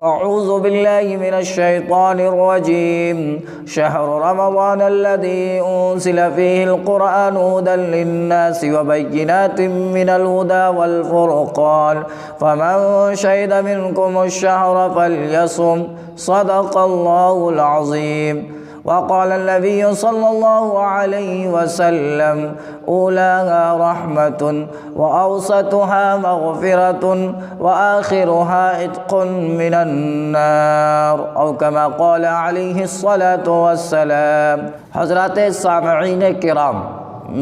أعوذ بالله من الشيطان الرجيم. شهر رمضان الذي أنزل فيه القرآن هدى للناس وبينات من الهدى والفرقان فمن شهد منكم الشهر فليصم. صدق الله العظيم. وقال النبي صلى الله عليه وسلم: أولاها رحمة وأوسطها مغفرة وآخرها عتق من النار، أو كما قال عليه الصلاة والسلام۔ حضرات سامعین کرام،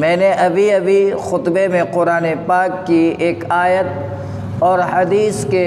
میں نے ابھی خطبے میں قرآن پاک کی ایک آیت اور حدیث کے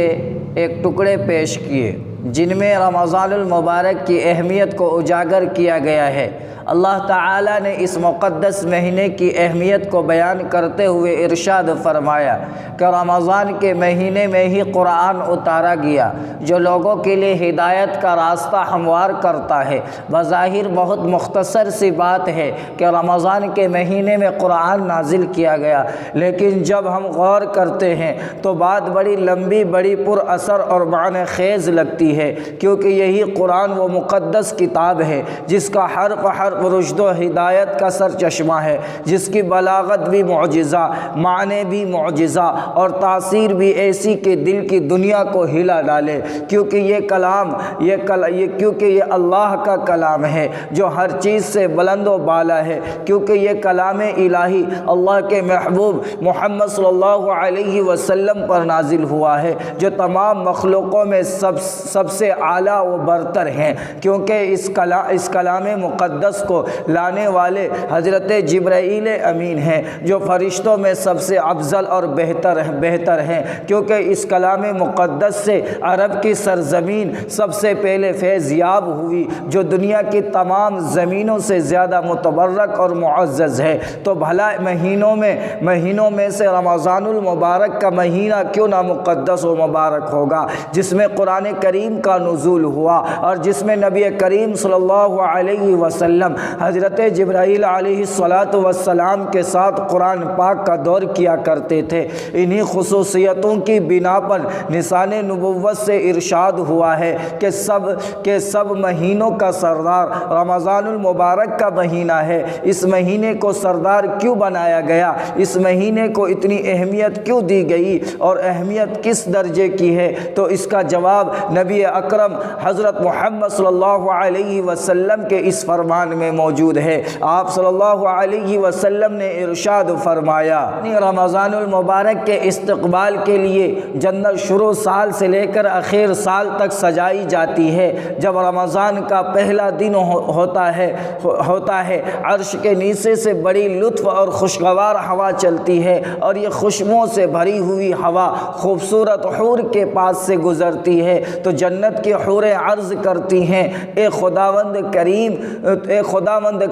ایک ٹکڑے پیش کیے جن میں رمضان المبارک کی اہمیت کو اجاگر کیا گیا ہے۔ اللہ تعالیٰ نے اس مقدس مہینے کی اہمیت کو بیان کرتے ہوئے ارشاد فرمایا کہ رمضان کے مہینے میں ہی قرآن اتارا گیا جو لوگوں کے لیے ہدایت کا راستہ ہموار کرتا ہے۔ بظاہر بہت مختصر سی بات ہے کہ رمضان کے مہینے میں قرآن نازل کیا گیا، لیکن جب ہم غور کرتے ہیں تو بات بڑی لمبی، بڑی پر اثر اور معنی خیز لگتی ہے، کیونکہ یہی قرآن وہ مقدس کتاب ہے جس کا حرف حرف رشد و ہدایت کا سر چشمہ ہے، جس کی بلاغت بھی معجزہ، معنی بھی معجزہ اور تاثیر بھی ایسی کہ دل کی دنیا کو ہلا ڈالے، کیونکہ یہ کلام کیونکہ یہ اللہ کا کلام ہے جو ہر چیز سے بلند و بالا ہے، کیونکہ یہ کلام الہی اللہ کے محبوب محمد صلی اللہ علیہ وسلم پر نازل ہوا ہے جو تمام مخلوقوں میں سب سے اعلیٰ و برتر ہیں، کیونکہ اس کلام مقدس کو لانے والے حضرت جبرائیل امین ہیں جو فرشتوں میں سب سے افضل اور بہتر ہیں، کیونکہ اس کلام مقدس سے عرب کی سرزمین سب سے پہلے فیض یاب ہوئی جو دنیا کی تمام زمینوں سے زیادہ متبرک اور معزز ہے۔ تو بھلا مہینوں میں سے رمضان المبارک کا مہینہ کیوں نہ مقدس و مبارک ہوگا، جس میں قرآن کریم کا نزول ہوا اور جس میں نبی کریم صلی اللہ علیہ وسلم حضرت جبرائیل علیہ السلام کے ساتھ قرآن پاک کا دور کیا کرتے تھے۔ انہی خصوصیتوں کی بنا پر نشان نبوت سے ارشاد ہوا ہے کہ سب مہینوں کا سردار رمضان المبارک کا مہینہ ہے۔ اس مہینے کو سردار کیوں بنایا گیا، اس مہینے کو اتنی اہمیت کیوں دی گئی اور اہمیت کس درجے کی ہے، تو اس کا جواب نبی اکرم حضرت محمد صلی اللہ علیہ وسلم کے اس فرمان میں موجود ہے۔ آپ صلی اللہ علیہ وسلم نے ارشاد فرمایا، رمضان المبارک کے استقبال کے لیے جنت شروع سال سے لے کر آخر سال تک سجائی جاتی ہے۔ جب رمضان کا پہلا دن ہوتا ہے عرش کے نیچے سے بڑی لطف اور خوشگوار ہوا چلتی ہے اور یہ خوشبوؤں سے بھری ہوئی ہوا خوبصورت حور کے پاس سے گزرتی ہے تو جنت کی حوریں عرض کرتی ہیں: اے خداوند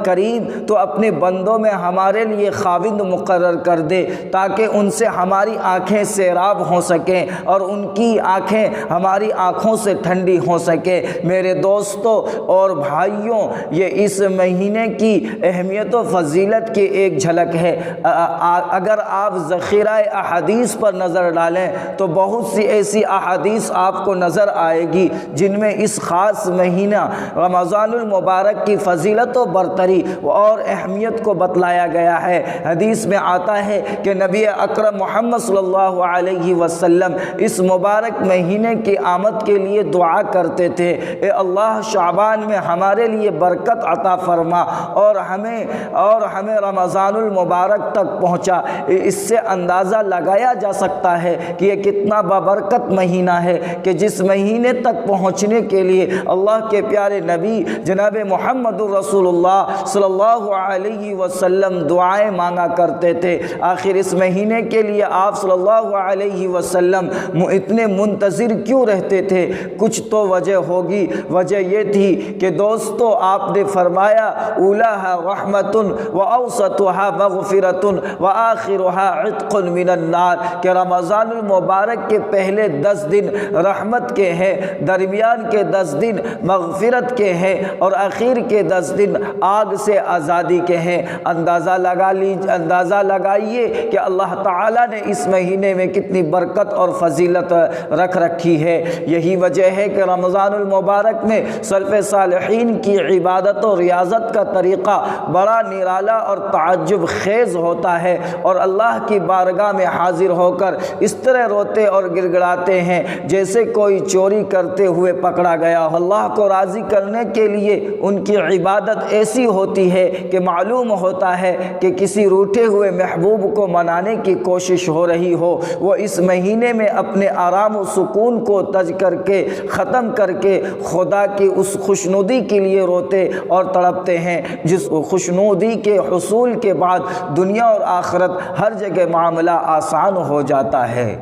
کریم تو اپنے بندوں میں ہمارے لیے خاوند مقرر کر دے تاکہ ان سے ہماری آنکھیں سیراب ہو سکیں اور ان کی آنکھیں ہماری آنکھوں سے ٹھنڈی ہو سکیں۔ میرے دوستوں اور بھائیوں، یہ اس مہینے کی اہمیت و فضیلت کی ایک جھلک ہے۔ اگر آپ ذخیرہ احادیث پر نظر ڈالیں تو بہت سی ایسی احادیث آپ کو نظر آئے گی جن میں اس خاص مہینہ رمضان المبارک کی فضیلت و برتری اور اہمیت کو بتلایا گیا ہے۔ حدیث میں آتا ہے کہ نبی اکرم محمد صلی اللہ علیہ وسلم اس مبارک مہینے کی آمد کے لیے دعا کرتے تھے: اے اللہ، شعبان میں ہمارے لیے برکت عطا فرما اور ہمیں رمضان المبارک تک پہنچا۔ اس سے اندازہ لگایا جا سکتا ہے کہ یہ کتنا بابرکت مہینہ ہے کہ جس مہینے تک پہنچنے کے لیے اللہ کے پیارے نبی جناب محمد رسول اللہ صلی اللہ علیہ وسلم دعائیں مانگا کرتے تھے۔ آخر اس مہینے کے لیے آپ صلی اللہ علیہ وسلم اتنے منتظر کیوں رہتے تھے؟ کچھ تو وجہ ہوگی۔ وجہ یہ تھی کہ دوستو، آپ نے فرمایا: اولاھا رحمت واوسطھا مغفرۃ وآخرھا عتق من النار، کہ رمضان المبارک کے پہلے 10 دن رحمت کے ہیں درمیان کے 10 دن مغفرت کے ہیں اور اخیر کے 10 دن آگ سے آزادی کے ہیں۔ اندازہ لگائیے کہ اللہ تعالیٰ نے اس مہینے میں کتنی برکت اور فضیلت رکھ رکھی ہے۔ یہی وجہ ہے کہ رمضان المبارک میں سلف صالحین کی عبادت و ریاضت کا طریقہ بڑا نرالا اور تعجب خیز ہوتا ہے، اور اللہ کی بارگاہ میں حاضر ہو کر اس طرح روتے اور گڑگڑاتے ہیں جیسے کوئی چوری کرتے ہوئے پکڑا گیا۔ اللہ کو راضی کرنے کے لیے ان کی عبادت ایسی ہوتی ہے کہ معلوم ہوتا ہے کہ کسی روٹھے ہوئے محبوب کو منانے کی کوشش ہو رہی ہو۔ وہ اس مہینے میں اپنے آرام و سکون کو تج کر کے ختم کر کے خدا کی اس خوشنودی کے لیے روتے اور تڑپتے ہیں جس خوشنودی کے حصول کے بعد دنیا اور آخرت ہر جگہ معاملہ آسان ہو جاتا ہے۔